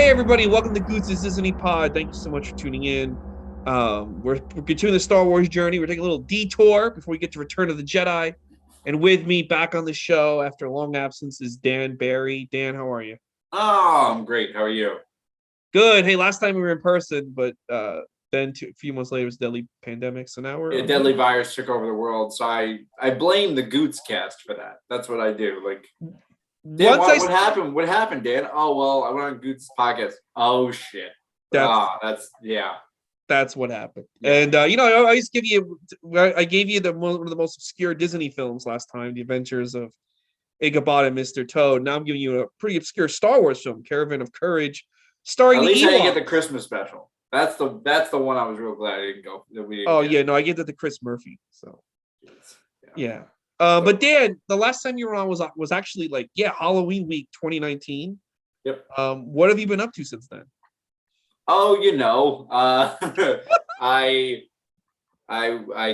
Everybody, welcome to Goots' Disney Pod. Thank you so much for tuning in. We're continuing the Star Wars journey. We're taking a little detour before we get to Return of the Jedi. And with me back on the show after a long absence is Dan Barry. Dan, how are you? Oh, I'm great. How are you? Good. Hey, last time we were in person, but then a few months later it was deadly pandemic. So now we're a deadly virus took over the world. So I blame the Goots cast for that. That's what I do. Like. Dan, what happened? What happened, Dan? Oh, well, I went on Goots' podcast. Oh, shit. That's what happened. Yeah. And, I gave you one of the most obscure Disney films last time, The Adventures of Ichabod and Mr. Toad. Now I'm giving you a pretty obscure Star Wars film, Caravan of Courage, starring the Ewoks. At least I didn't get the Christmas special. That's the one I was real glad I didn't go. I gave that to Chris Murphy. So, yeah. But Dan, the last time you were on was actually Halloween week 2019. Yep. What have you been up to since then? Oh, I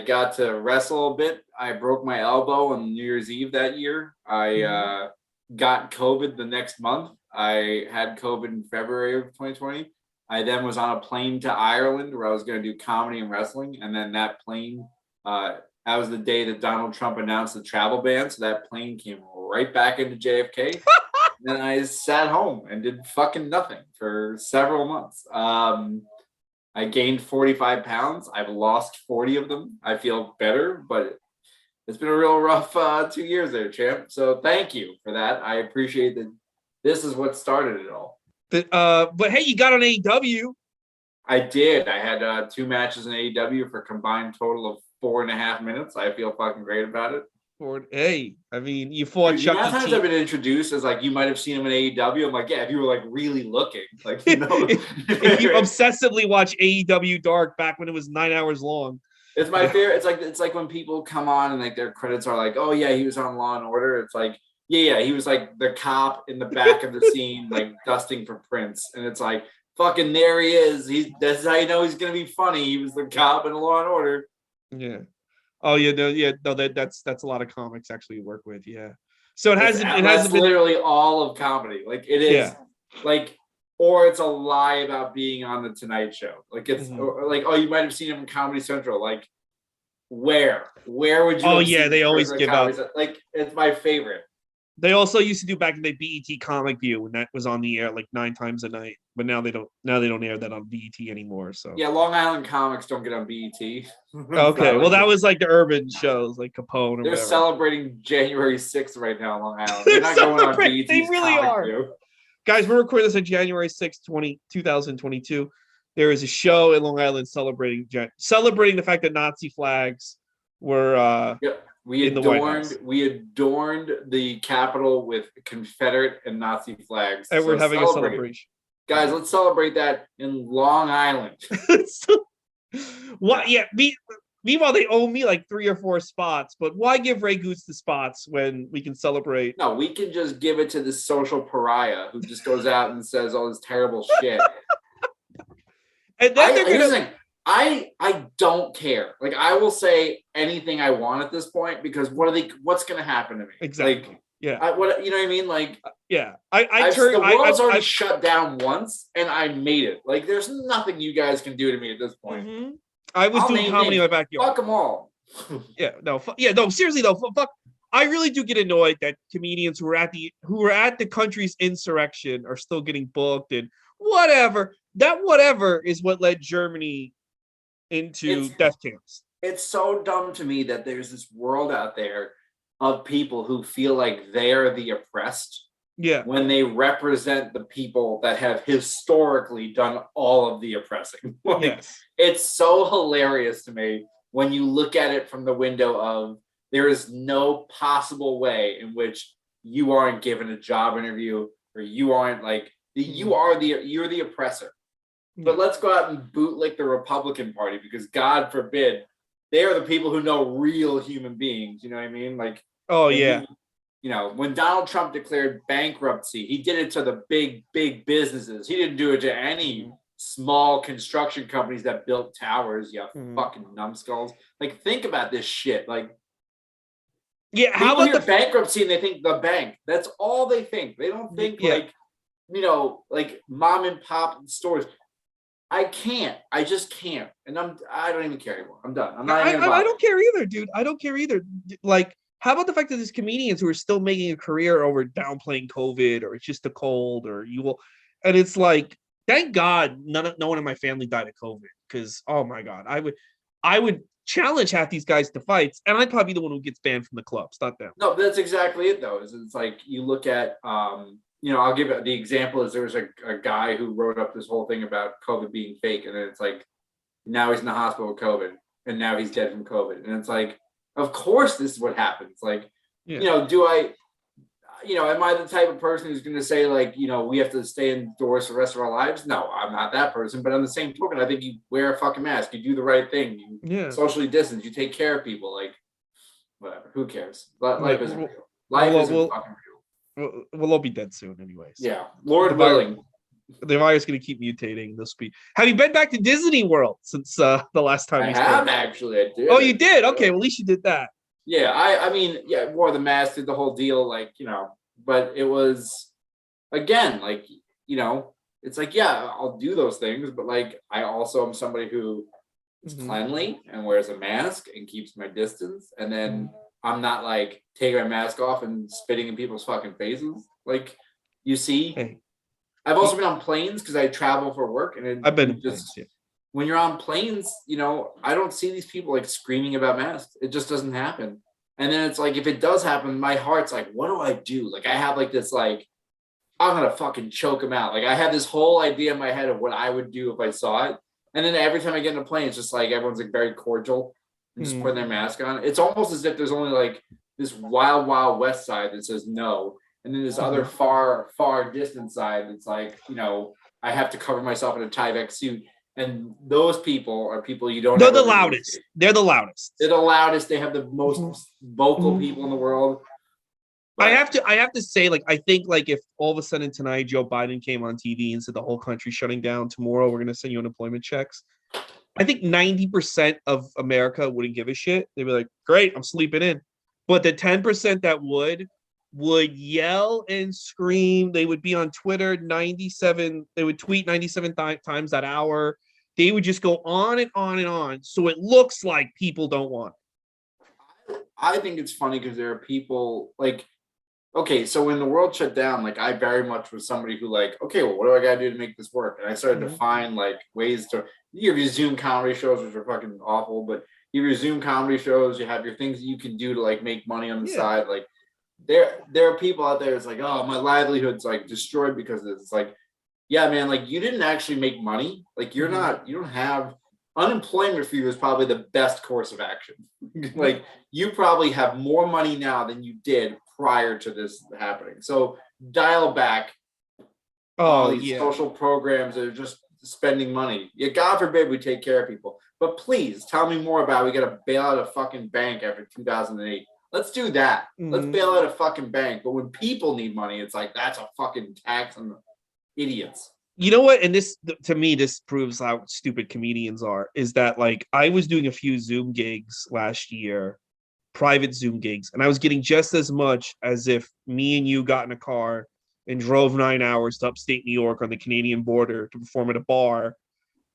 got to wrestle a bit. I broke my elbow on New Year's Eve that year. I got COVID the next month. I had COVID in February of 2020. I then was on a plane to Ireland where I was going to do comedy and wrestling, and then that plane. That was the day that Donald Trump announced the travel ban. So that plane came right back into JFK. And I sat home and did fucking nothing for several months. I gained 45 pounds. I've lost 40 of them. I feel better, but it's been a real rough 2 years there, champ. So thank you for that. I appreciate that. This is what started it all. But hey, you got on AEW. I did. I had 2 matches in AEW for a combined total of 4.5 minutes. I feel fucking great about it. Hey, I mean, you fought Chuck E. Cheese. Sometimes I've been introduced as you might have seen him in AEW. I'm like, yeah, if you were really looking, if you obsessively watch AEW Dark back when it was 9 hours long. It's my favorite. It's like when people come on and their credits are like, oh yeah, he was on Law and Order. It's like, yeah, he was the cop in the back of the scene, dusting for Prince, and it's like, fucking there he is. That's how you know he's gonna be funny. He was the cop in Law and Order. Yeah. Oh yeah. No. That's a lot of comics actually you work with. Yeah. So That's literally all of comedy. It is or it's a lie about being on the Tonight Show. Or you might have seen him in Comedy Central. Where would you? Oh yeah, they always give out. It's my favorite. They also used to do back in the BET Comic View when that was on the air 9 times a night, but now they don't. Now they don't air that on BET anymore. So yeah, Long Island comics don't get on BET. Okay, well that was the urban shows like Capone. Or they're whatever. Celebrating January 6th right now, Long Island. They're not going on BET. They really are. View. Guys, we're recording this on January 6th, 2022. There is a show in Long Island celebrating the fact that Nazi flags were. We adorned the Capitol with Confederate and Nazi flags. And we're having a celebration. Guys, let's celebrate that in Long Island. What? Yeah. Meanwhile, they owe me 3 or 4 spots, but why give Ray Goots the spots when we can celebrate? No, we can just give it to this social pariah who just goes out and says all this terrible shit. And then I don't care. Like, I will say anything I want at this point, because what's going to happen to me? Exactly. Like, Yeah. what, you know what I mean? Like, yeah. the world's already shut down once, and I made it. Like, there's nothing you guys can do to me at this point. Mm-hmm. I was doing comedy in my backyard. Fuck them all. No, seriously though, fuck. I really do get annoyed that comedians who were at the country's insurrection are still getting booked and whatever. That whatever is what led Germany into death camps. It's so dumb to me that there's this world out there of people who feel like they're the oppressed. Yeah. When they represent the people that have historically done all of the oppressing. Like, yes. It's so hilarious to me when you look at it from the window of, there is no possible way in which you aren't given a job interview, or you aren't like, you're the oppressor. But let's go out and bootlick the Republican Party, because God forbid, they are the people who know real human beings. You know what I mean? Like, oh yeah. When Donald Trump declared bankruptcy, he did it to the big businesses. He didn't do it to any small construction companies that built towers. You fucking numbskulls. Like, think about this shit. Like, yeah, how people about hear bankruptcy and they think the bank. That's all they think. They don't think like mom and pop stores. I just can't. And I don't even care anymore. I'm done. I don't care either, dude. I don't care either. Like, how about the fact that there's comedians who are still making a career over downplaying COVID, or it's just a cold, or you will, and it's like, thank God no one in my family died of COVID, because oh my God, I would challenge half these guys to fights, and I'd probably be the one who gets banned from the clubs, not them. No, that's exactly it though. It's like, you look at I'll give it the example is, there was a guy who wrote up this whole thing about COVID being fake, and then it's like, now he's in the hospital with COVID, and now he's dead from COVID, and it's like, of course this is what happens. Like, do I, am I the type of person who's going to say, like, we have to stay indoors for the rest of our lives? No, I'm not that person. But on the same token, I think you wear a fucking mask, you do the right thing, you socially distance, you take care of people. Like, whatever, who cares? Life isn't real. Life isn't fucking real. We'll all be dead soon, anyways. Yeah, Lord willing. The virus is going to keep mutating. This speed. Have you been back to Disney World since the last time? I have actually. I did. Oh, you did? Okay, well, at least you did that. Yeah, I mean, wore the mask, did the whole deal, like, but it was, again, like, it's like, I'll do those things, but like, I also am somebody who is cleanly and wears a mask and keeps my distance, and then I'm not like taking my mask off and spitting in people's fucking faces. Like, you see. Hey. I've also been on planes because I travel for work, and I've been just when you're on planes, I don't see these people like screaming about masks. It just doesn't happen. And then it's like, if it does happen, my heart's like, what do I do? Like, I have like this, like, I'm gonna fucking choke him out. Like, I have this whole idea in my head of what I would do if I saw it. And then every time I get in a plane, it's just like everyone's like very cordial and just putting their mask on. It's almost as if there's only like this wild, wild west side that says no. And then this other far, far distant side that's like, I have to cover myself in a Tyvek suit. And those people are people you don't. They're the loudest. They're the loudest. They're the loudest. They have the most vocal people in the world. But I have to say, like, I think, like, if all of a sudden tonight Joe Biden came on TV and said the whole country's shutting down, tomorrow we're going to send you unemployment checks, I think 90% of America wouldn't give a shit. They'd be like, great, I'm sleeping in. But the 10% that would yell and scream. They would be on Twitter 97. They would tweet 97 times that hour. They would just go on and on and on. So it looks like people don't want it. I think it's funny because there are people like, okay, so when the world shut down, like, I very much was somebody who like, okay, well, what do I got to do to make this work? And I started to find like ways to, you have your Zoom comedy shows, which are fucking awful, but you have your Zoom comedy shows, you have your things that you can do to like make money on the side. Like, there are people out there. It's like, oh, my livelihood's like destroyed because of this. It's like, yeah, man, like, you didn't actually make money. Like, you don't have unemployment for you is probably the best course of action. Like, you probably have more money now than you did prior to this happening. So dial back all these social programs that are just spending money. Yeah, God forbid we take care of people. But please tell me more about we got to bail out a fucking bank after 2008. Let's do that. Let's bail out a fucking bank. But when people need money, it's like, that's a fucking tax on the idiots. You know what? And this, to me, this proves how stupid comedians are. Is that like I was doing a few Zoom gigs last year, private Zoom gigs, and I was getting just as much as if me and you got in a car and drove 9 hours to upstate New York on the Canadian border to perform at a bar,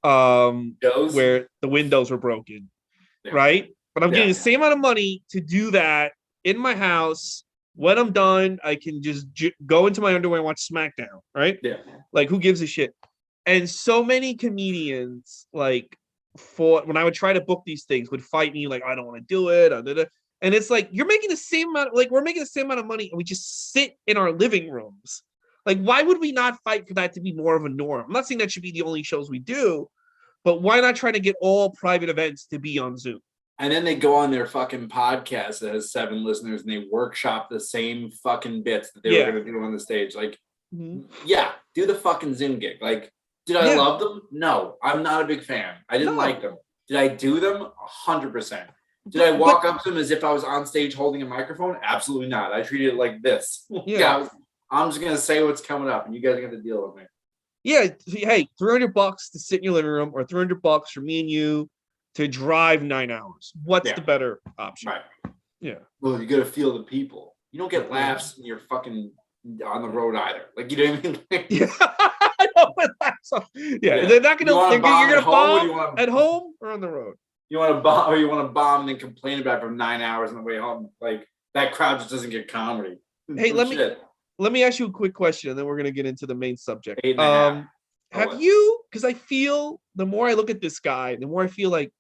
Goes. where the windows were broken, Yeah. right? But I'm getting Yeah. the same amount of money to do that in my house. When I'm done, I can just go into my underwear and watch SmackDown, right? Yeah. Like, who gives a shit? And so many comedians, like, for when I would try to book these things, would fight me like, I don't want to do it. And it's like, you're making the same amount, like, we're making the same amount of money, and we just sit in our living rooms. Like, why would we not fight for that to be more of a norm? I'm not saying that should be the only shows we do, but why not try to get all private events to be on Zoom? And then they go on their fucking podcast that has 7 listeners and they workshop the same fucking bits that they were going to do on the stage. Like, yeah, do the fucking Zoom gig. Like, did I love them? No, I'm not a big fan. I didn't like them. Did I do them? 100%. Did I walk up to them as if I was on stage holding a microphone? Absolutely not. I treated it like this. Yeah, I'm just going to say what's coming up and you guys are going to deal with me. Yeah, hey, $300 to sit in your living room or $300 for me and you to drive 9 hours. What's the better option? Right. Yeah. Well, you got to feel the people. You don't get laughs when you're fucking on the road either. Like, you know what I mean? Like, yeah. I know what laughs are. Yeah. They're not going to, you're going to bomb at home or on the road? You want to bomb or you want to bomb and then complain about it for 9 hours on the way home. Like, that crowd just doesn't get comedy. Hey, let me ask you a quick question, and then we're gonna get into the main subject. 8.5. Have you? Because I feel the more I look at this guy, the more I feel like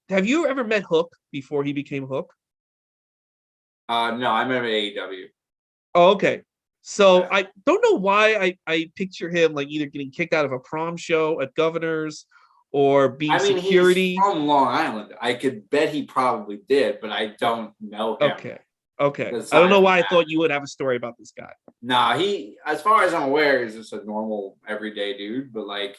have you ever met Hook before he became Hook? No, I met him at AEW. Oh, okay. So I don't know why I picture him like either getting kicked out of a prom show at Governor's or being security. He's from Long Island. I could bet he probably did, but I don't know him. Okay. I don't know why I thought you would have a story about this guy. Nah, he, as far as I'm aware, is just a normal everyday dude. But like,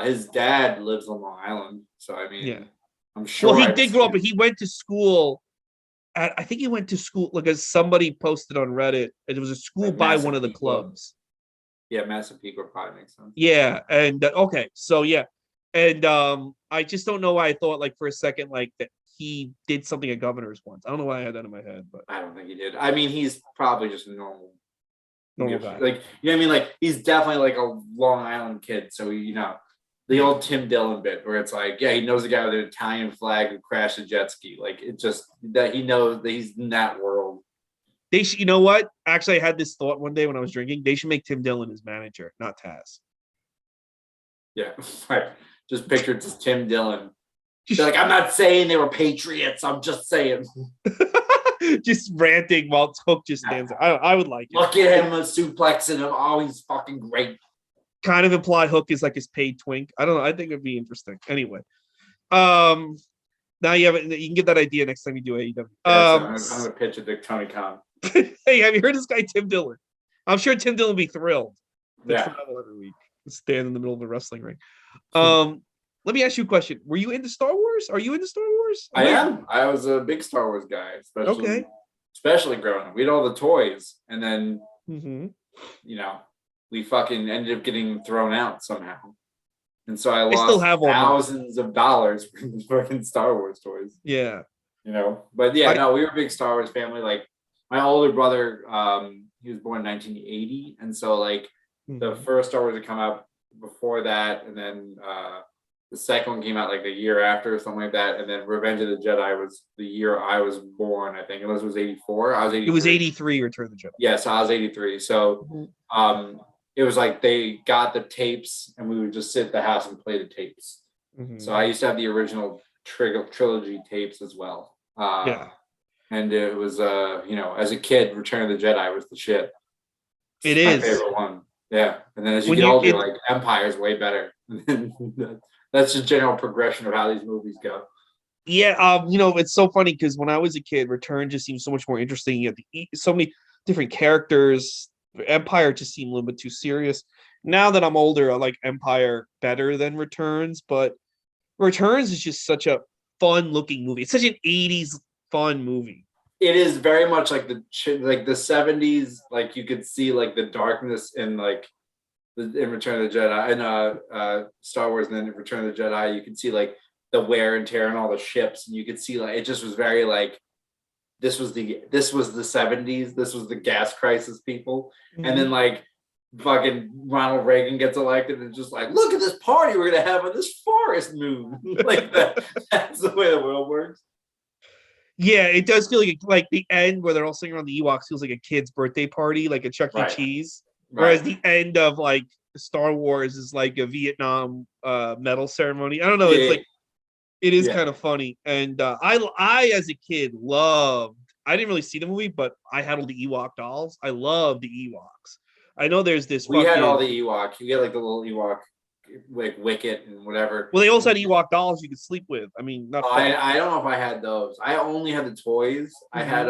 his dad lives on Long Island, so I mean, I'm sure. Well, he did grow up, but he went to school. I think he went to school, like, as somebody posted on Reddit. It was a school like by one of the clubs. Yeah, Massapequa probably makes sense. Yeah, and okay, so yeah, and I just don't know why I thought like for a second like that he did something at Governor's once. I don't know why I had that in my head, but I don't think he did. I mean, he's probably just a normal guy. Like, you know what I mean? Like, he's definitely like a Long Island kid. So, you know, the old Tim Dillon bit where it's like, yeah, he knows the guy with an Italian flag who crashed a jet ski. Like, it's just that he knows that he's in that world. They should, you know what? Actually, I had this thought one day when I was drinking. They should make Tim Dillon his manager, not Taz. Yeah, right. Just picture just Tim Dillon. They're like, I'm not saying they were patriots. I'm just saying. Just ranting while Hook just stands there. I would like it. Look at him suplexing him. Oh, he's fucking great. Kind of imply Hook is like his paid twink. I don't know. I think it'd be interesting. Anyway. Now you can get that idea next time you do AEW. I'm gonna pitch it to Tony Khan. Hey, have you heard this guy Tim Dillon? I'm sure Tim Dillon would be thrilled to travel every week, stand in the middle of the wrestling ring. Let me ask you a question. Were you into Star Wars? Are you into Star Wars? I am. I was a big Star Wars guy, especially growing up. We had all the toys, and then you know, we fucking ended up getting thrown out somehow. And so I lost thousands of dollars from fucking Star Wars toys. Yeah. You know, but yeah, no, we were a big Star Wars family. Like, my older brother, he was born in 1980. And so like the first Star Wars had come out before that. And then the second one came out like a year after or something like that. And then Revenge of the Jedi was the year I was born, I think. Unless it was 84. I was 83. It was 83, Return of the Jedi. Yes, I was 83. So it was like they got the tapes and we would just sit at the house and play the tapes. So I used to have the original trilogy tapes as well. And it was, you know, as a kid, Return of the Jedi was the shit. It is my favorite one. Yeah. And then as you get older, like, Empire's way better. That's the general progression of how these movies go. Yeah, you know, it's so funny because when I was a kid, Return just seemed so much more interesting. You had so many different characters. Empire just seemed a little bit too serious. Now that I'm older, I like Empire better than Returns, but Returns is just such a fun-looking movie. It's such an 80s fun movie. It is very much like the 70s. Like, you could see like the darkness in like in Return of the Jedi, and Star Wars, and then in Return of the Jedi, you can see like the wear and tear on all the ships, and you could see like it just was very like this was the 70s, this was the gas crisis, people. And then like fucking Ronald Reagan gets elected and just like, look at this party we're gonna have on this forest moon. Like that's the way the world works. Yeah, it does feel like the end where they're all singing around the Ewoks feels like a kid's birthday party, like a Chuck E. Right. Cheese. Right. Whereas the end of like Star Wars is like a Vietnam medal ceremony. I don't know. Yeah, It's like it is yeah. kind of funny. And I as a kid loved. I didn't really see the movie, but I had all the Ewok dolls. I love the Ewoks. I know there's this. We had all the Ewok. We had like the little Ewok, like Wicket and whatever. Well, they also had Ewok dolls you could sleep with. I mean, not. I don't know if I had those. I only had the toys. I had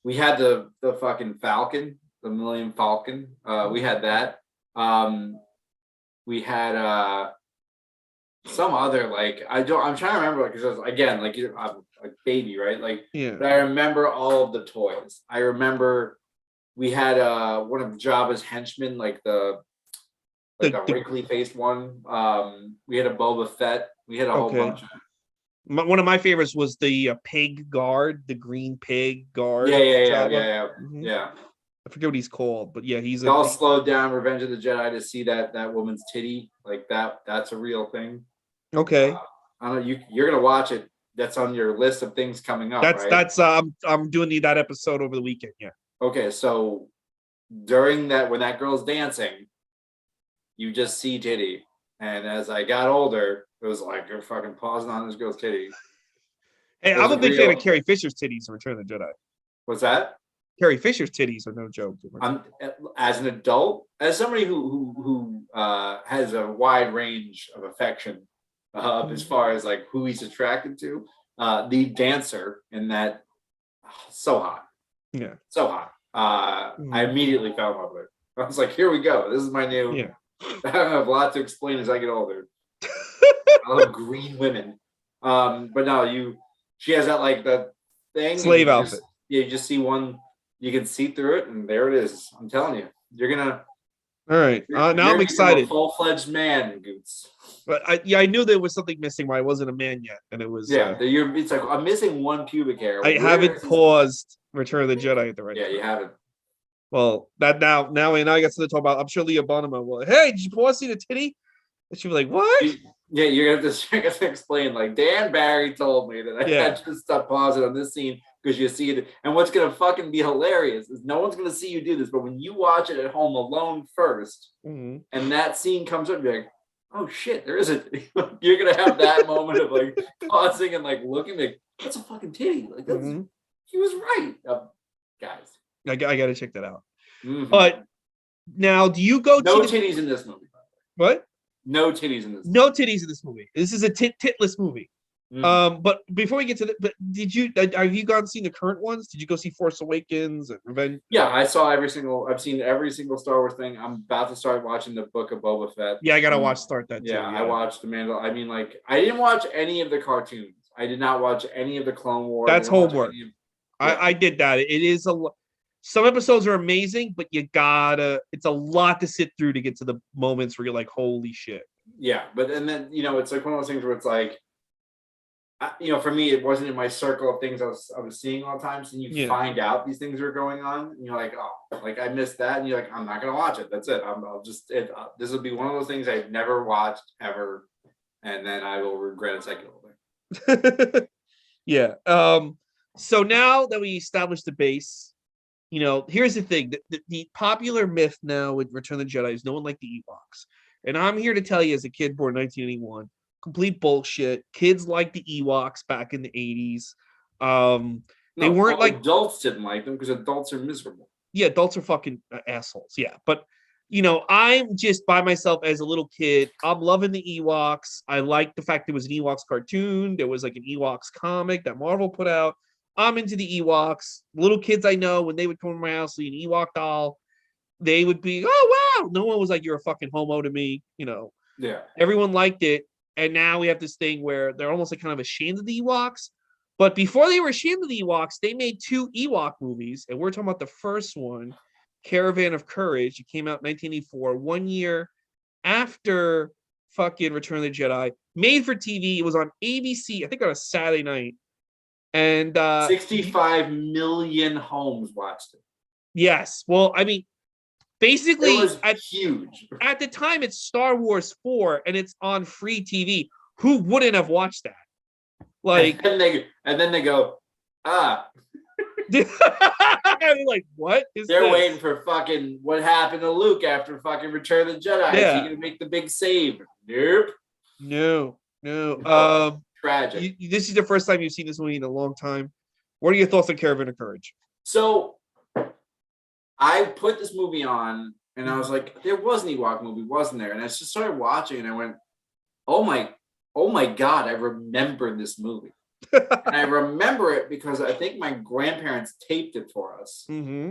we had the fucking Falcon, the Millennium Falcon. We had that. We had some other like I'm trying to remember because again like I'm a baby, right? Like, yeah. But I remember all of the toys. I remember we had one of Jabba's henchmen, like the wrinkly faced one. We had a Boba Fett. We had a whole bunch of. One of my favorites was the pig guard, the green pig guard. Yeah. I forget what he's called, but yeah, he's all slowed down Revenge of the Jedi to see that woman's titty. Like that's a real thing. Okay. I don't know, you're gonna watch it. That's on your list of things coming up. That's I'm doing that episode over the weekend. Yeah. Okay, so during that, when that girl's dancing, you just see titty. And as I got older, it was like you're fucking pausing on this girl's titty. Hey, I'm a big fan of Carrie Fisher's titties in Return of the Jedi. What's that? Carrie Fisher's titties are no joke. As an adult, as somebody who has a wide range of affection as far as like who he's attracted to, the dancer in that, so hot. Yeah. So hot. I immediately fell in love with her. I was like, here we go. This is my new. Yeah. I have a lot to explain as I get older. I love green women. But no, she has that like the thing. Slave outfit. You just see one, you can see through it, and there it is. I'm telling you. You're gonna. All right. Now I'm excited. Full-fledged man, Goots. But I knew there was something missing where I wasn't a man yet, and it was. Yeah, it's like I'm missing one pubic hair. I haven't paused Return of the Jedi at the right time. Yeah, you haven't. Well, that now I got something to talk about. I'm sure Leah Bonham will. Hey, did you pause see the titty? And she'd be like, "What?" Yeah, you're gonna have to explain. Like Dan Barry told me that I had to stop pausing on this scene because you see it. And what's gonna fucking be hilarious is no one's gonna see you do this, but when you watch it at home alone first, and that scene comes up, you're like, "Oh shit, there is a." You're gonna have that moment of like pausing and like looking, like, "That's a fucking titty." Like that's he was right, guys. I got to check that out. But now, do you go? No titties in this movie. What? No titties in this. No titties in this movie. This is a titless movie. But before we get to that, have you gone and seen the current ones? Did you go see Force Awakens and Revenge? Yeah, I've seen every single Star Wars thing. I'm about to start watching the Book of Boba Fett. Yeah, I gotta start that too. Yeah, I watched the I mean, like, I didn't watch any of the cartoons. I did not watch any of the Clone Wars. That's homework. I did that. It is some episodes are amazing, but it's a lot to sit through to get to the moments where you're like, holy shit. Yeah, and then it's like one of those things where it's like, for me, it wasn't in my circle of things I was seeing all the time. So you find out these things are going on, and you're like, oh, like I missed that, and you're like, I'm not gonna watch it. That's it. This will be one of those things I've never watched ever, and then I will regret it secularly. Yeah. So now that we established the base, here's the thing: the popular myth now with Return of the Jedi is no one liked the Ewoks, and I'm here to tell you, as a kid born in 1981. Complete bullshit. Kids liked the Ewoks back in the 80s. They weren't like adults didn't like them because adults are miserable. Yeah, adults are fucking assholes. Yeah, but I'm just by myself as a little kid. I'm loving the Ewoks. I like the fact there was an Ewoks cartoon. There was like an Ewoks comic that Marvel put out. I'm into the Ewoks. Little kids I know, when they would come to my house, see an Ewok doll, they would be, oh wow. No one was like, you're a fucking homo to me. Yeah. Everyone liked it. And now we have this thing where they're almost like kind of ashamed of the Ewoks. But before they were ashamed of the Ewoks, they made 2 Ewok movies. And we're talking about the first one. Caravan of Courage. It came out in 1984, 1 year after fucking Return of the Jedi. Made for TV. It was on ABC, I think on a Saturday night. And 65 million homes watched it. yes. Well, I mean, basically, it was huge. At the time, it's Star Wars 4 and it's on free TV. Who wouldn't have watched that? Like, and then they go, I'm like, what is they're this? waiting for fucking what happened to Luke after fucking Return of the Jedi. Yeah. Is he gonna make the big save? Nope. No. Tragic. This is the first time you've seen this movie in a long time. What are your thoughts on Caravan of Courage? So I put this movie on and I was like, there was an Ewok movie, wasn't there? And I just started watching and I went, oh my God, I remember this movie. And I remember it because I think my grandparents taped it for us. Mm-hmm.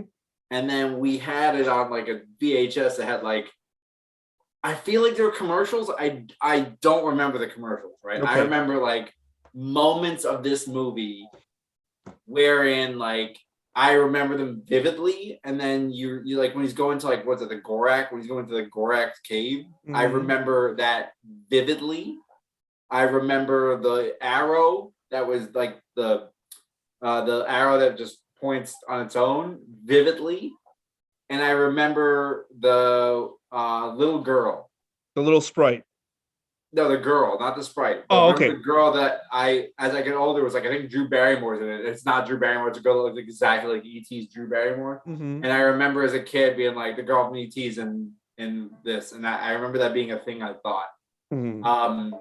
And then we had it on like a VHS that had like, I feel like there were commercials. I don't remember the commercials, right? Okay. I remember like moments of this movie wherein like I remember them vividly. And then you like when he's going to like, what's it, the Gorak, when he's going to the Gorak cave, Mm-hmm. I remember that vividly. I remember the arrow that was like the arrow that just points on its own vividly. And I remember the little girl. The little sprite. No, the girl, not the sprite. Oh, okay. The girl that as I get older, was like, I think Drew Barrymore's in it. It's not Drew Barrymore. It's a girl that looks exactly like E.T.'s Drew Barrymore. Mm-hmm. And I remember as a kid being like, the girl from E.T.'s in this. And I remember that being a thing I thought. Mm-hmm.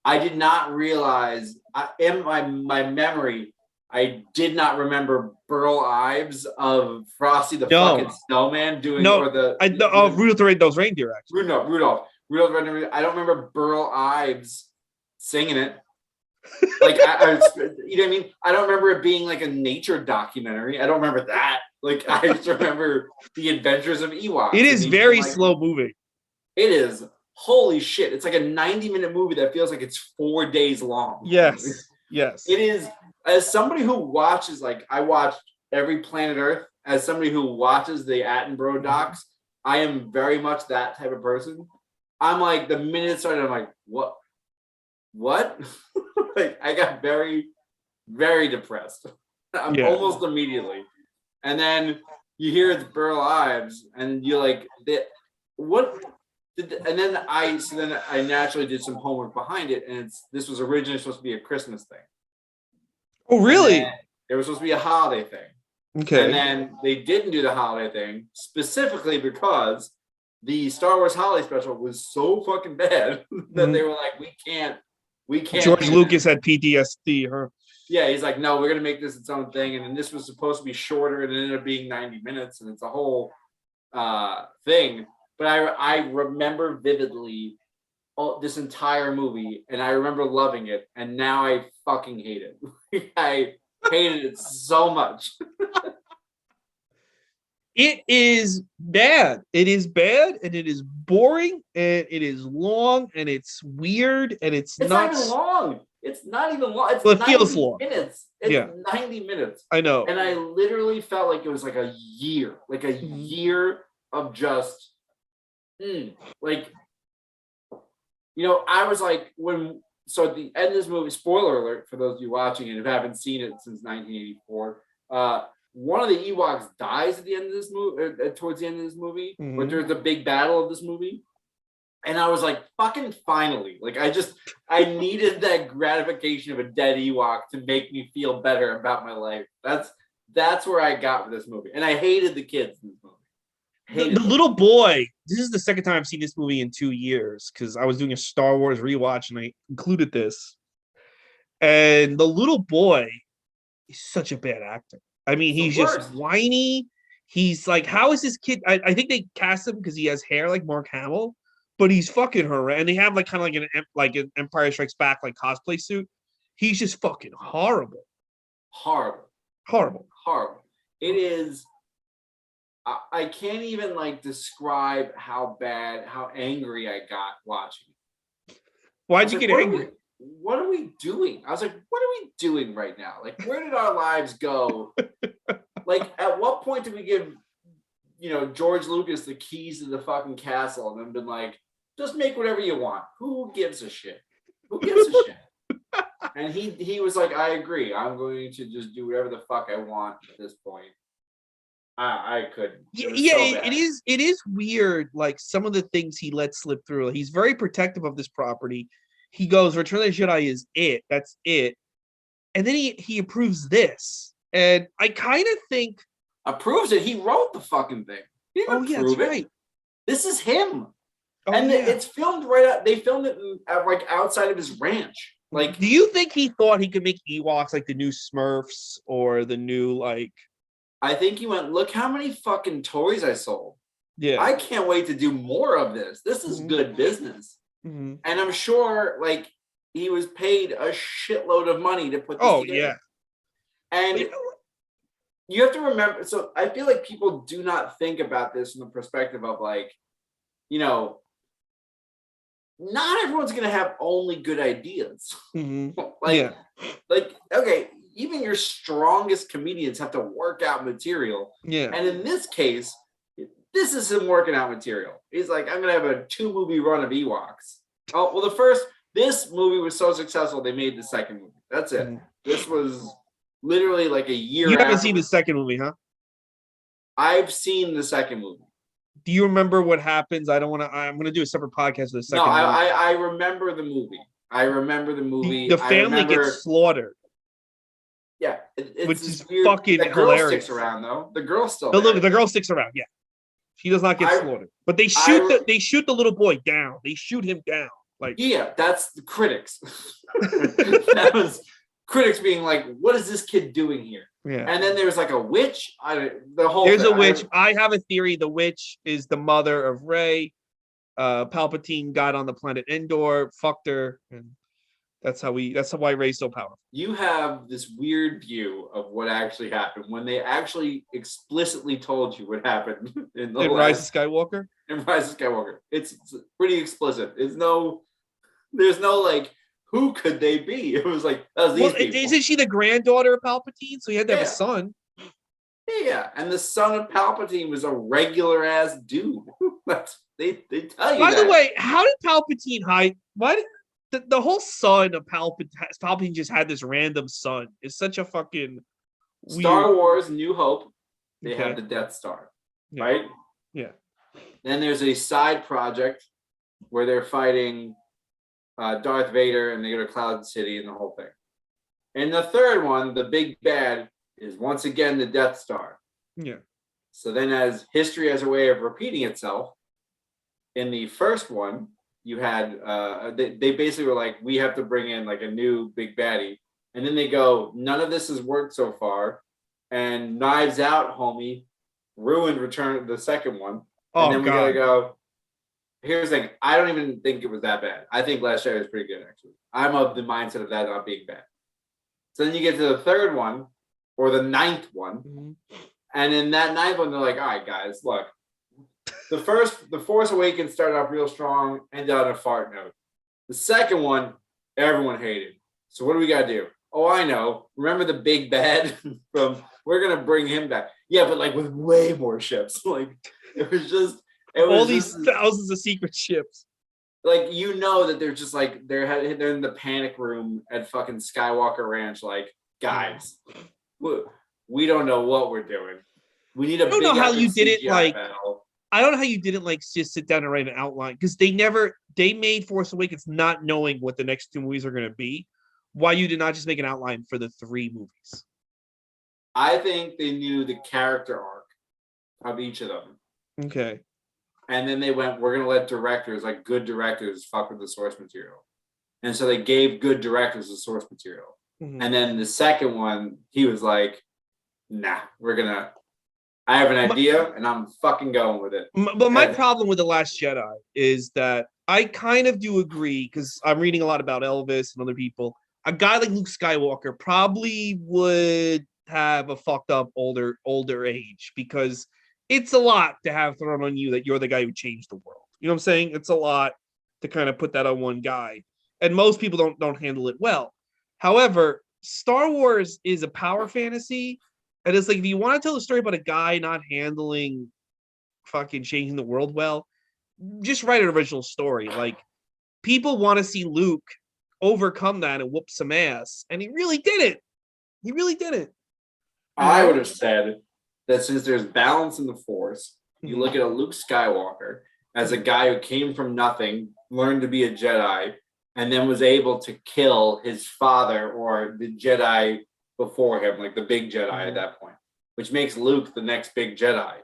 I did not realize, in my memory, I did not remember Burl Ives of Frosty the fucking Snowman doing Rudolph the Red-Nosed Reindeer, actually. Rudolph the Red-Nosed. I don't remember Burl Ives singing it. Like I you know what I mean? I don't remember it being like a nature documentary. I don't remember that. Like I just remember the Adventures of Ewoks. It is very slow moving. It is. Holy shit. It's like a 90-minute movie that feels like it's 4 days long. Yes. It is. As somebody who watches, like I watched every Planet Earth, as somebody who watches the Attenborough docs, I am very much that type of person. I'm like, the minute it started, I'm like, what? Like, I got very, very depressed. Almost immediately. And then you hear it's Burl Ives, and you're like, what? And then I naturally did some homework behind it, and this was originally supposed to be a Christmas thing. Oh, really? It was supposed to be a holiday thing. Okay. And then they didn't do the holiday thing specifically because the Star Wars holiday special was so fucking bad that they were like, we can't. George Lucas had PTSD, huh? Yeah, he's like, no, we're gonna make this its own thing, and then this was supposed to be shorter, and it ended up being 90 minutes, and it's a whole thing. But I remember vividly this entire movie, and I remember loving it, and now I fucking hate it. I hated it so much. It is bad. It is bad, and it is boring, and it is long, and it's weird, and it's not even long. It's not even long. It's it feels long. Minutes. It's 90 minutes. I know. And I literally felt like it was like a year, year of just, like, you know, I was like, so at the end of this movie, spoiler alert for those of you watching it who haven't seen it since 1984, one of the Ewoks dies at the end of this movie, towards the end of this movie, but there's a big battle of this movie. And I was like, fucking finally. Like, I needed that gratification of a dead Ewok to make me feel better about my life. That's where I got with this movie. And I hated the kids in this movie. The little boy, this is the second time I've seen this movie in 2 years, because I was doing a Star Wars rewatch and I included this. And the little boy is such a bad actor. I mean, he's just whiny. He's like, how is this kid? I think they cast him because he has hair like Mark Hamill, but he's fucking horrendous. And they have like kind of like an Empire Strikes Back like cosplay suit. He's just fucking horrible. Horrible. It is. I can't even like describe how angry I got watching it. Why'd you get angry? What are we doing? I was like, what are we doing right now? Like, where did our lives go? Like, at what point did we give George Lucas the keys to the fucking castle and then been like, just make whatever you want. Who gives a shit? Who gives a shit? And he was like, I agree. I'm going to just do whatever the fuck I want at this point. I couldn't. It is weird. Like some of the things he lets slip through. He's very protective of this property. He goes, Return of the Jedi is it. That's it. And then he approves this. And I kind of think approves it. He wrote the fucking thing. He didn't approve it. Right. This is him. It's filmed right out. They filmed it like outside of his ranch. Like, do you think he thought he could make Ewoks like the new Smurfs or the new like? I think he went, look how many fucking toys I sold. Yeah, I can't wait to do more of this. This is good business. And I'm sure like he was paid a shitload of money to put this together. Yeah. And you have to remember, so I feel like people do not think about this from the perspective of like, not everyone's gonna have only good ideas. Like, okay, even your strongest comedians have to work out material. Yeah. And in this case, this is him working out material. He's like, I'm gonna have a 2-movie run of Ewoks. Oh, well, this movie was so successful they made the second movie. That's it. This was literally like a year. You haven't seen the second movie, huh? I've seen the second movie. Do you remember what happens? I'm going to do a separate podcast for the second movie. I remember the movie. The family gets slaughtered. Yeah. Which is weird, fucking hilarious. The girl sticks around, though. The girl's still there. Look, the girl sticks around, yeah. She does not get slaughtered. But they shoot the little boy down. They shoot him down. Like, yeah, that's the critics. That was critics being like, what is this kid doing here? Yeah. And then there's like a witch. There's a witch. I have a theory. The witch is the mother of Rey. Palpatine got on the planet Endor, fucked her, and that's why Rey's so powerful. You have this weird view of what actually happened when they actually explicitly told you what happened in Rise of Skywalker. In Rise of Skywalker, it's pretty explicit. There's no like, who could they be? It was like, that was these people. Isn't she the granddaughter of Palpatine? So he had to have a son. Yeah, and the son of Palpatine was a regular ass dude. They tell you. By the way, how did Palpatine hide? Why did the whole son of Palpatine just had this random son? It's such a fucking weird... Star Wars: New Hope. They have the Death Star, right? Yeah. Then there's a side project where they're fighting Darth Vader, and they go to Cloud City and the whole thing. And the third one, the big bad, is once again the Death Star. Yeah. So then, as history has a way of repeating itself, in the first one, you had they basically were like, we have to bring in like a new big baddie, and then they go, none of this has worked so far, and Knives Out, homie, ruined Return of the second one. And then we gotta go. Here's the thing. I don't even think it was that bad. I think Last Jedi was pretty good, actually. I'm of the mindset of that not being bad. So then you get to the third one, or the ninth one, and in that ninth one, they're like, all right, guys, look. The Force Awakens started off real strong, ended on a fart note. The second one, everyone hated. So what do we gotta do? Oh, I know. Remember the big bad from? We're gonna bring him back. Yeah, but like with way more ships. Like it was just. All these thousands of secret ships. Like, that they're just like, they're in the panic room at fucking Skywalker Ranch. Like, guys, we don't know what we're doing. We need a big I don't know how you didn't like just sit down and write an outline, because they made Force Awakens not knowing what the next two movies are going to be. Why you did not just make an outline for the 3 movies? I think they knew the character arc of each of them. Okay. And then they went, we're going to let directors, like good directors, fuck with the source material. And so they gave good directors the source material. And then the second one, he was like, nah, I have an idea and I'm fucking going with it. But my problem with The Last Jedi is that I kind of do agree, because I'm reading a lot about Elvis and other people. A guy like Luke Skywalker probably would have a fucked up older age, because it's a lot to have thrown on you that you're the guy who changed the world. You know what I'm saying? It's a lot to kind of put that on one guy. And most people don't handle it well. However, Star Wars is a power fantasy. And it's like, if you want to tell a story about a guy not handling fucking changing the world well, just write an original story. Like, people want to see Luke overcome that and whoop some ass, and he really did it. He really did it. I would have said that since there's balance in the Force, you Mhm. look at a Luke Skywalker as a guy who came from nothing, learned to be a Jedi, and then was able to kill his father or the Jedi before him, like the big Jedi at that point, which makes Luke the next big Jedi,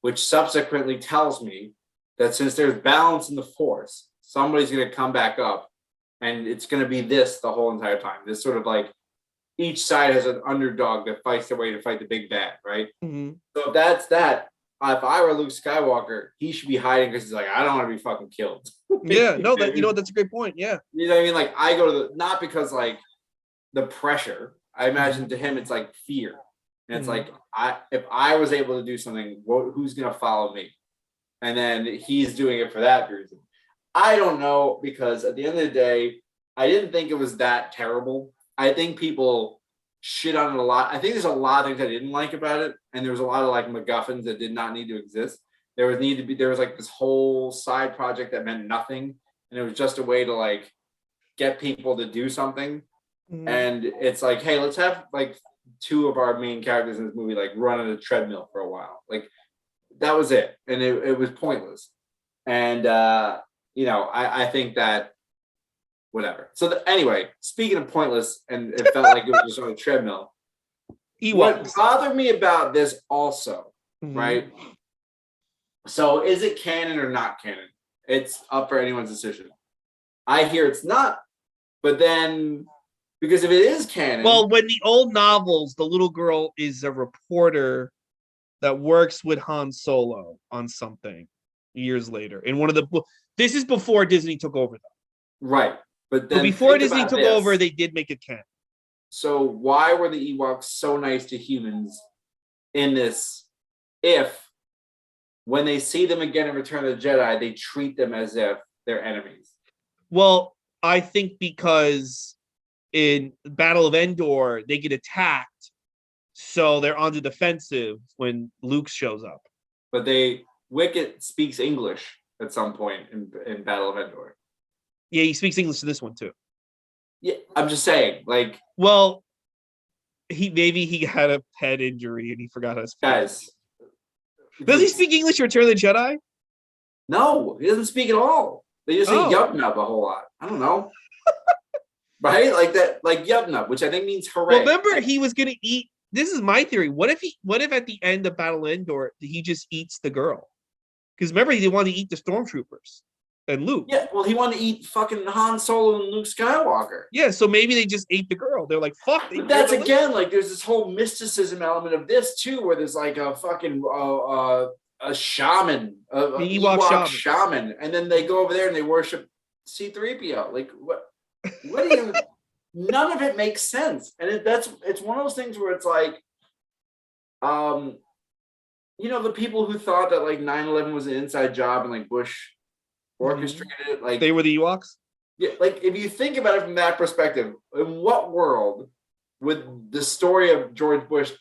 which subsequently tells me that since there's balance in the Force, somebody's going to come back up, and it's going to be this the whole entire time. This sort of like each side has an underdog that fights their way to fight the big bad, right? Mhm. So if that's that, if I were Luke Skywalker, he should be hiding because he's like, I don't want to be fucking killed. Yeah, no, that's a great point. Yeah. You know what I mean? Like I go to the not because like the pressure. I imagine to him it's like fear. And it's like if I was able to do something, who's gonna follow me? And then he's doing it for that reason. I don't know, because at the end of the day, I didn't think it was that terrible. I think people shit on it a lot. I think there's a lot of things I didn't like about it, and there was a lot of like MacGuffins that did not need to exist. There was like this whole side project that meant nothing, and it was just a way to like get people to do something. And it's like, hey, let's have like two of our main characters in this movie like run on a treadmill for a while. Like that was it, and it was pointless. And I think that whatever. So anyway, speaking of pointless, and it felt like it was just on a treadmill. Ewoks. What bothered me about this also, right? So is it canon or not canon? It's up for anyone's decision. I hear it's not, but then because if it is canon, well, when the old novels, the little girl is a reporter that works with Han Solo on something years later. In one of the this is before Disney took over, though. Right. But then before Disney took over, they did make it canon. So why were the Ewoks so nice to humans in this if when they see them again in Return of the Jedi, they treat them as if they're enemies? Well, I think because in Battle of Endor, they get attacked, so they're on the defensive when Luke shows up. But Wicket speaks English at some point in Battle of Endor. Yeah, he speaks English to this one too. Yeah, I'm just saying, like, well, he had a head injury and he forgot how to speak. Guys, does he speak English in Return of the Jedi? No, he doesn't speak at all. They just say Yup Nub a whole lot. I don't know. Right? Like that, like Yup Nub, which I think means hooray. Well, remember he was gonna eat. This is my theory. What if at the end of Battle of Endor he just eats the girl? Because remember he wanted to eat the stormtroopers and Luke. Yeah, well, he wanted to eat fucking Han Solo and Luke Skywalker. Yeah, so maybe they just ate the girl. They're like, fuck. But that's again, like, there's this whole mysticism element of this too, where there's like a fucking a shaman, an Ewok shaman, and then they go over there and they worship C-3PO. Like, what do you? None of it makes sense, and it's one of those things where it's like, the people who thought that like 9/11 was an inside job and like Bush orchestrated it, like they were the Ewoks. Yeah, like if you think about it from that perspective, in what world would the story of George Bush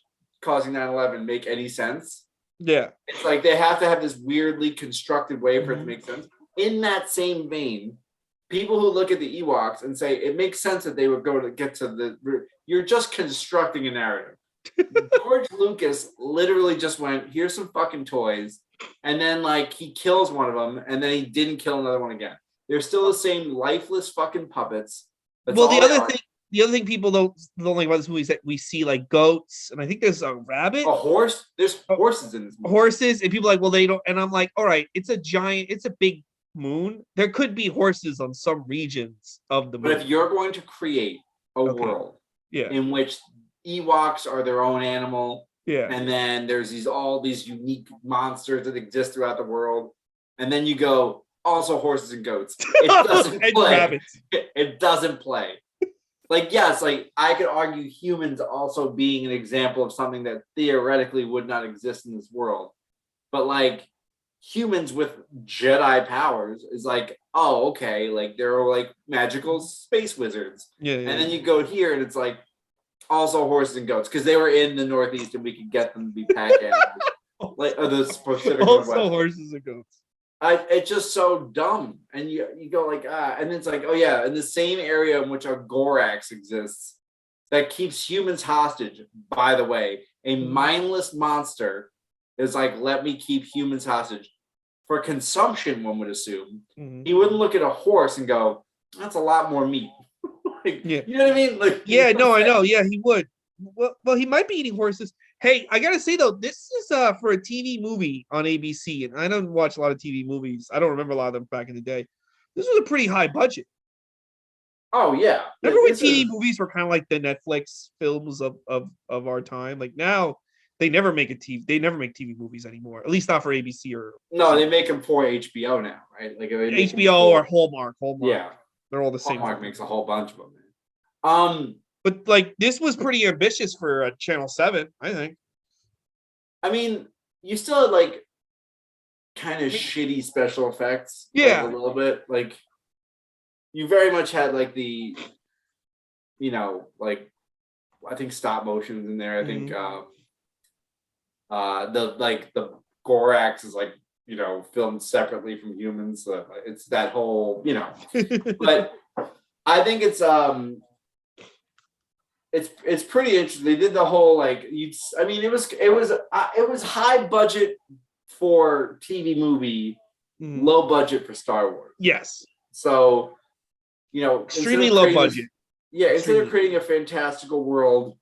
causing 9/11 make any sense? Yeah, it's like they have to have this weirdly constructed way for it to make sense. In that same vein, people who look at the Ewoks and say it makes sense that they would go to get to the, you're just constructing a narrative. George Lucas literally just went, here's some fucking toys, and then like he kills one of them, and then he didn't kill another one again. They're still the same lifeless fucking puppets. That's well, the other thing people don't like about this movie is that we see like goats, and I think there's a rabbit, a horse. There's horses in this movie. Horses, and people are like, well, they don't. And I'm like, all right, it's a big moon. There could be horses on some regions of the moon. But if you're going to create a world in which Ewoks are their own animal, and then there's all these unique monsters that exist throughout the world, and then you go also horses and goats. It doesn't play. It doesn't play. Like, yes, like I could argue humans also being an example of something that theoretically would not exist in this world. But like humans with Jedi powers is like, oh, okay, like they're like magical space wizards. And then you go here and it's like also horses and goats because they were in the Northeast and we could get them to be pack animals. like the Pacific Also Northwest. horses and goats. It's just so dumb, and you go like and it's like, oh yeah, in the same area in which a Gorax exists that keeps humans hostage. By the way, a mindless monster is like, let me keep humans hostage for consumption. One would assume he wouldn't look at a horse and go, that's a lot more meat. Like, Yeah, you know what I mean? Like, yeah, no, I know. Yeah, he would. Well, he might be eating horses. Hey, I gotta say though, this is for a TV movie on ABC, and I don't watch a lot of TV movies. I don't remember a lot of them back in the day. This was a pretty high budget. Oh yeah. Remember when TV movies were kind of like the Netflix films of our time? Like now, they never make TV movies anymore. At least not for ABC or no, they make them for HBO now, right? Like HBO or Hallmark. Yeah, they're all the same. Hallmark makes a whole bunch of them. But like this was pretty ambitious for Channel 7, I think. I mean, you still had like kind of shitty special effects. Yeah, like, a little bit. Like you very much had like the, like I think stop motions in there. I think the Gorax is like, filmed separately from humans. So it's that whole, but I think it's pretty interesting. They did the whole like it was high budget for TV movie, low budget for Star Wars. Yes. So, extremely low budget. Instead of creating a fantastical world,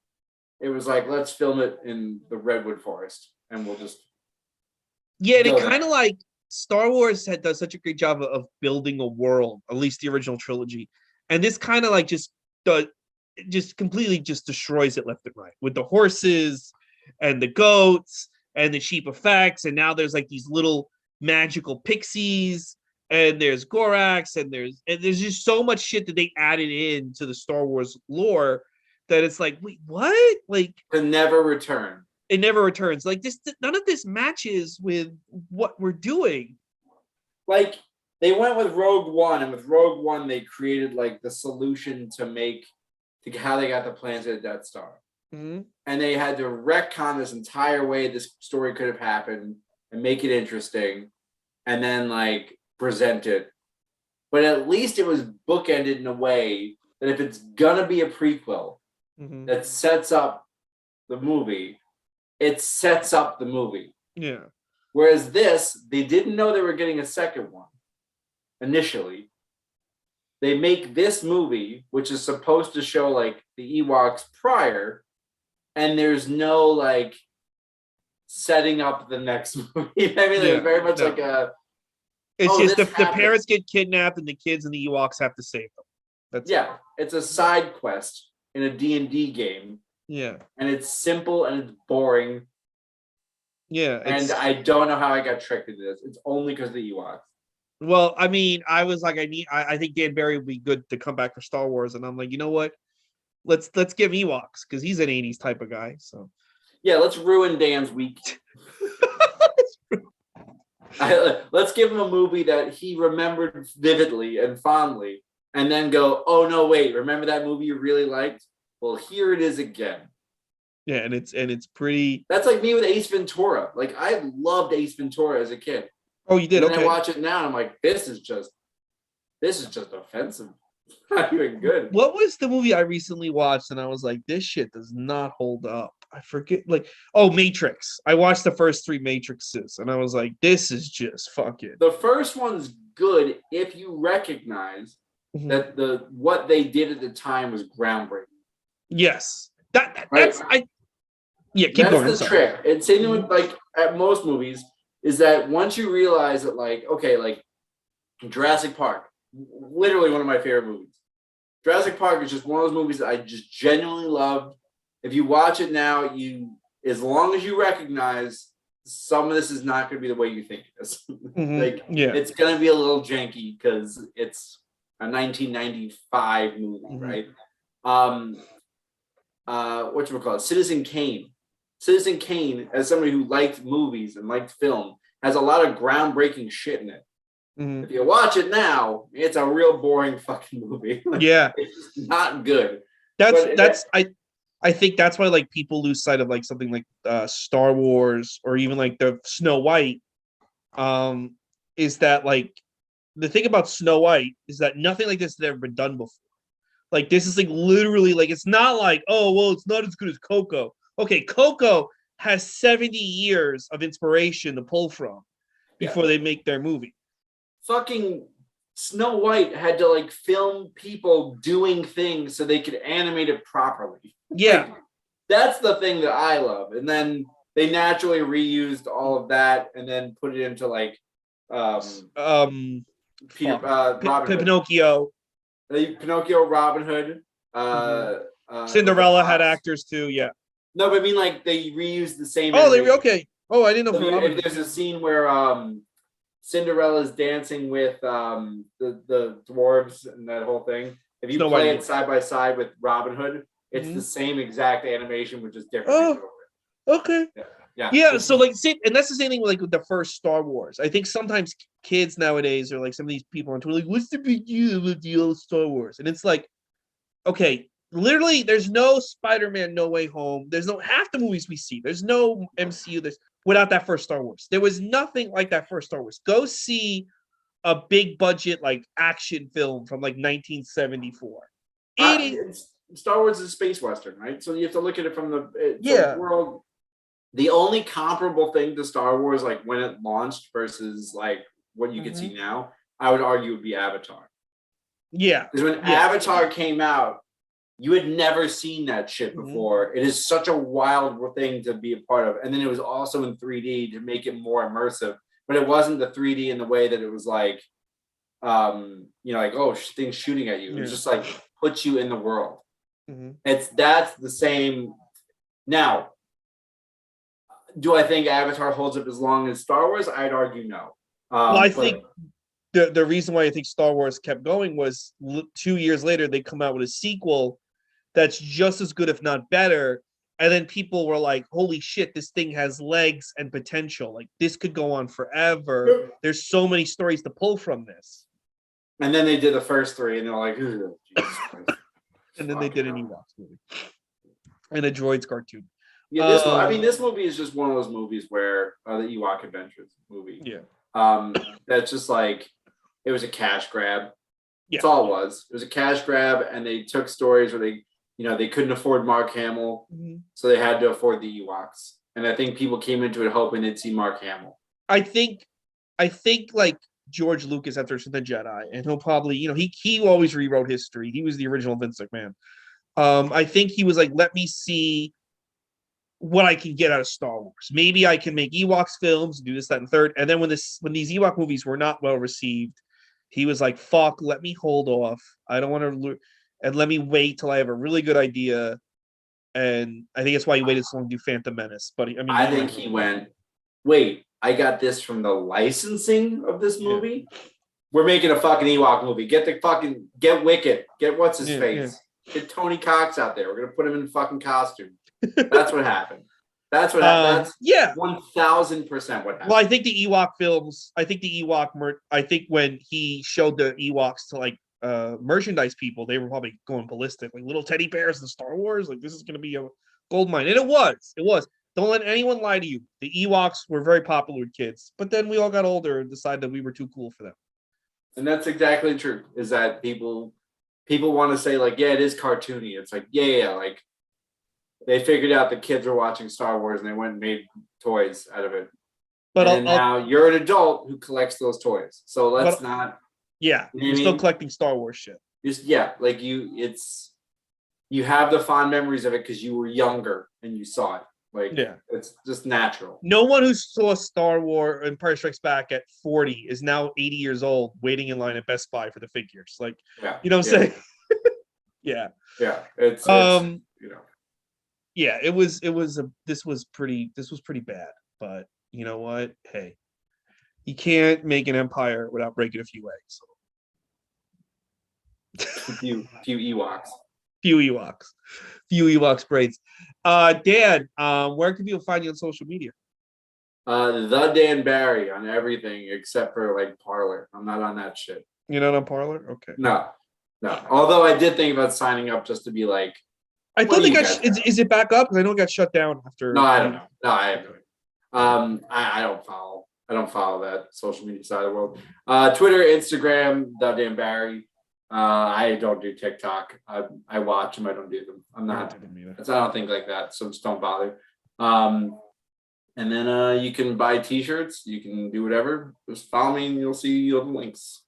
it was like, let's film it in the redwood forest, and we'll just and it kind of like Star Wars does such a great job of building a world, at least the original trilogy, and this kind of like just completely just destroys it left and right with the horses and the goats and the cheap effects, and now there's like these little magical pixies, and there's Gorax, and there's just so much shit that they added in to the Star Wars lore that it's like, wait, what? Like, it never return. It never returns. Like this, none of this matches with what we're doing. Like they went with Rogue One, and with Rogue One, they created like the solution to how they got the plans of the Death Star. And they had to retcon this entire way this story could have happened and make it interesting, and then like present it. But at least it was bookended in a way that if it's gonna be a prequel that sets up the movie, it sets up the movie. Yeah. Whereas this, they didn't know they were getting a second one initially. They make this movie, which is supposed to show like the Ewoks prior, and there's no like setting up the next movie. I mean, it's very much like a. It's just the parents get kidnapped and the kids and the Ewoks have to save them. It's a side quest in a D&D game. Yeah. And it's simple and it's boring. Yeah. And I don't know how I got tricked into this. It's only because of the Ewoks. Well, I mean, I was like, I think Dan Barry would be good to come back for Star Wars, and I'm like, you know what? Let's give Ewoks because he's an 80s type of guy. So yeah, let's ruin Dan's week. Let's give him a movie that he remembered vividly and fondly, and then go, oh no, wait, remember that movie you really liked? Well, here it is again. Yeah, and it's pretty. That's like me with Ace Ventura. Like I loved Ace Ventura as a kid. Oh, you did? And okay. I watch it now, and I'm like, this is just offensive. Not even good. What was the movie I recently watched, and I was like, this shit does not hold up. I forget, like, Matrix. I watched the first 3 Matrixes, and I was like, this is just fucking. The first one's good if you recognize that what they did at the time was groundbreaking. Yes, that's keep going. That's the trick. It's same with like at most movies is that once you realize that like, okay, like Jurassic Park, literally one of my favorite movies. Jurassic Park is just one of those movies that I just genuinely loved. If you watch it now, as long as you recognize some of this is not going to be the way you think it is. It's going to be a little janky because it's a 1995 movie, right? Whatchamacallit? Citizen Kane. Citizen Kane, as somebody who liked movies and liked film, has a lot of groundbreaking shit in it. If you watch it now, it's a real boring fucking movie. It's not good. I think that's why like people lose sight of like something like Star Wars or even like the Snow White. Is that like the thing about Snow White is that nothing like this had ever been done before. Like this is like literally like it's not like, oh well, it's not as good as Coco. Okay, Coco has 70 years of inspiration to pull from Yeah. before they make their movie. Fucking Snow White had to like film people doing things so they could animate it properly. Yeah. Like, that's the thing that I love. And then they naturally reused all of that and then put it into like Robin Hood. Pinocchio. Pinocchio, Robin Hood. Cinderella had actors too. Yeah. No, but I mean like they reused the same. Oh, they okay. Oh, I didn't know. So if there's a scene where Cinderella's dancing with the dwarves and that whole thing. If you play it side by side with Robin Hood, it's the same exact animation with just different. Okay. Yeah. So like, see, and that's the same thing with the first Star Wars. I think sometimes kids nowadays are like some of these people on Twitter like, "What's the big deal with the old Star Wars?" And it's like, okay, literally, there's no Spider-Man No Way Home. There's no half the movies we see. There's no MCU. Without that first Star Wars. There was nothing like that first Star Wars. Go see a big budget like action film from like 1974. Star Wars is a space western, right? So you have to look at it from the world. The only comparable thing to Star Wars, like when it launched versus like what you can see now, I would argue would be Avatar. Yeah. Because when Avatar came out, you had never seen that shit before. It is such a wild thing to be a part of. And then it was also in 3D to make it more immersive. But it wasn't the 3D in the way that it was like, like, oh, things shooting at you. It was just like, put you in the world. That's the same. Now, do I think Avatar holds up as long as Star Wars? I'd argue no. Well, I think the reason why I think Star Wars kept going was 2 years later, they come out with a sequel that's just as good, if not better. And then people were like, holy shit, this thing has legs and potential. Like, this could go on forever. There's so many stories to pull from this. And then they did the first three, and they're like, Jesus Christ. And then they did an Ewoks movie. And a Droids cartoon. Yeah, this movie is just one of those movies where, the Ewok Adventures movie. Yeah. That's just like, it was a cash grab. Yeah. That's all it was. It was a cash grab, and they took stories where they couldn't afford Mark Hamill, so they had to afford the Ewoks. And I think people came into it hoping they'd see Mark Hamill. I think like George Lucas after the Jedi, and he'll probably, he always rewrote history. He was the original Vince McMahon. I think he was like, let me see what I can get out of Star Wars. Maybe I can make Ewoks films, do this, that, and third. And then when these Ewok movies were not well received, he was like, fuck, let me hold off. I don't want to, and let me wait till I have a really good idea. And I think that's why he waited so long to do Phantom Menace. But I think he went, wait, I got this from the licensing of this movie. Yeah. We're making a fucking Ewok movie. Get Wicket. Get what's his face. Yeah. Get Tony Cox out there. We're gonna put him in fucking costume. That's what happened. That's what happened. That's 1000% what happened. Well, I think the Ewok films. I think when he showed the Ewoks to like merchandise people, they were probably going ballistic, like little teddy bears in Star Wars. Like, this is going to be a gold mine, and it was. Don't let anyone lie to you. The Ewoks were very popular with kids, but then we all got older and decided that we were too cool for them. And that's exactly true. Is that people want to say like, yeah, it is cartoony. It's like, yeah, like they figured out the kids were watching Star Wars and they went and made toys out of it. But now you're an adult who collects those toys, so let's not. Yeah, you're still collecting Star Wars shit. Like you have the fond memories of it because you were younger and you saw it. Like, it's just natural. No one who saw Star Wars Empire Strikes Back at 40 is now 80 years old waiting in line at Best Buy for the figures. Like, you know what I'm saying? Yeah. It's Yeah, this was pretty bad, but you know what? Hey, you can't make an empire without breaking a few eggs. A few Ewoks. Few Ewoks braids. Dan, where can people find you on social media? The Dan Barry on everything except for like Parler. I'm not on that shit. You're not on Parler? Okay. No. Although I did think about signing up just to be like, I What thought do they you got. guys Is it back up? Because I know it got shut down after. No, I don't know. No, I have no idea. I don't follow. I don't follow that social media side of the world. Twitter, Instagram, the damn Barry. I don't do TikTok. I watch them. I don't do them. I'm not. I don't think like that. So just don't bother. And then you can buy T-shirts. You can do whatever. Just follow me, and you'll see all the links.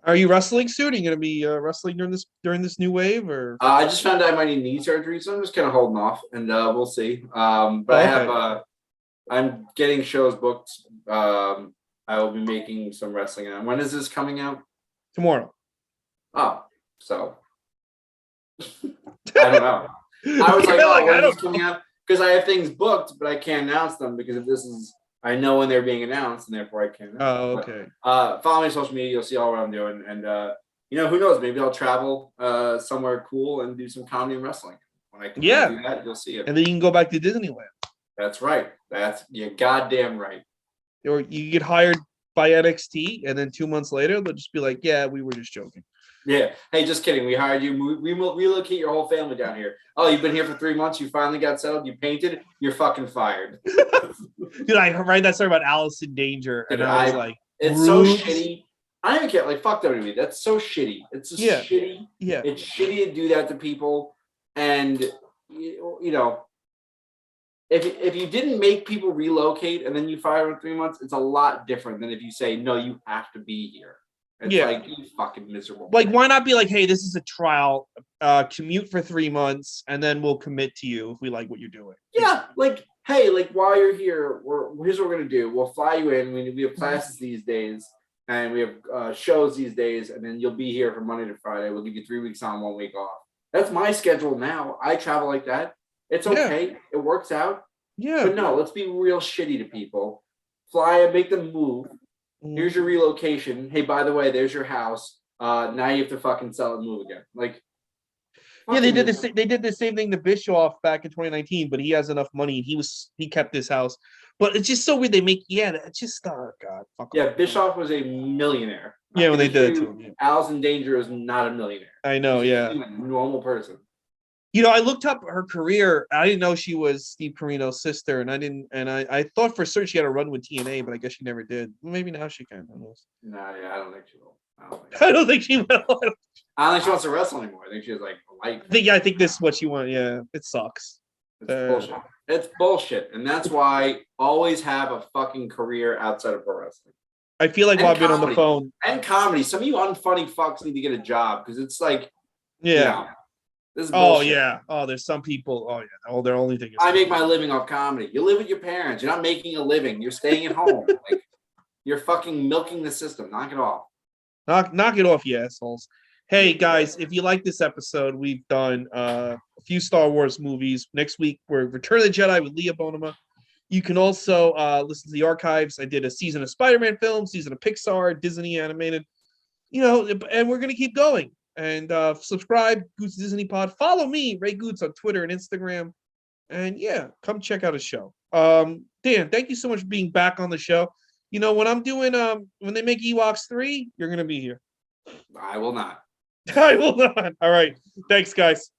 Are you wrestling soon? Are you gonna be wrestling during this new wave, or? I just found out I might need knee surgery, so I'm just kind of holding off, and we'll see. But Oh, I okay. have. I'm getting shows booked. I will be making some wrestling. And when is this coming out? Tomorrow. Oh, so I don't know. I was like, oh, when is this coming out? Because I have things booked, but I can't announce them because if this is, I know when they're being announced, and therefore I can't. Oh, okay. But, follow me on social media. You'll see all what I'm doing, and who knows? Maybe I'll travel somewhere cool and do some comedy and wrestling. When I do that, you'll see it. And then you can go back to Disneyland. That's right. You're goddamn right. Or you get hired by NXT, and then 2 months later, they'll just be like, "Yeah, we were just joking." Yeah. Hey, just kidding. We hired you. We relocate your whole family down here. Oh, you've been here for 3 months. You finally got settled. You painted. You're fucking fired. Dude, I read that story about Alice in Danger, and I was like, "It's so shitty." I don't even care. Like, fuck WWE. That's so shitty. It's just shitty. Yeah. It's shitty to do that to people, and you know. If you didn't make people relocate and then you fire them in 3 months, it's a lot different than if you say, no, you have to be here. It's like, you fucking miserable. Like, why not be like, hey, this is a trial, commute for 3 months, and then we'll commit to you if we like what you're doing. Yeah, like, hey, like, while you're here, here's what we're going to do. We'll fly you in. We have classes these days, and we have shows these days, and then you'll be here from Monday to Friday. We'll give you 3 weeks on, 1 week off. That's my schedule now. I travel like that. It's okay. It works out. Yeah. But no, let's be real shitty to people. Fly and make them move. Here's your relocation. Hey, by the way, there's your house. Now you have to fucking sell and move again. Like, yeah, they did this. They did the same thing to Bischoff back in 2019, but he has enough money and he kept his house. But it's just so weird. They make it's just God. Fuck Bischoff was a millionaire. Yeah, when they did it to him. Alice in Danger is not a millionaire. I know. Yeah, a normal person. I looked up her career. I didn't know she was Steve Carino's sister, and I thought for certain she had a run with TNA, but I guess she never did. Maybe now she can. Who knows? No, I don't think she will. I don't think she will. I don't think she wants to wrestle anymore. I think she has like a life. I think this is what she wants. Yeah, it sucks. It's bullshit. It's bullshit, and that's why always have a fucking career outside of pro wrestling. I feel like while I've been on the phone and comedy, some of you unfunny fucks need to get a job because it's like, this is bullshit. there's some people. Oh yeah, their only thing is I make my living off comedy. You live with your parents. You're not making a living. You're staying at home. Like, you're fucking milking the system. Knock it off. Knock it off, you assholes. Hey guys, if you like this episode, we've done a few Star Wars movies. Next week we're Return of the Jedi with Leah Bonema. You can also listen to the archives. I did a season of Spider-Man films, season of Pixar, Disney animated. And we're gonna keep going. And subscribe, Goots Disney Pod. Follow me, Ray Goots, on Twitter and Instagram. And come check out his show. Dan, thank you so much for being back on the show. When I'm doing when they make Ewoks 3, you're gonna be here. I will not. I will not. All right. Thanks, guys.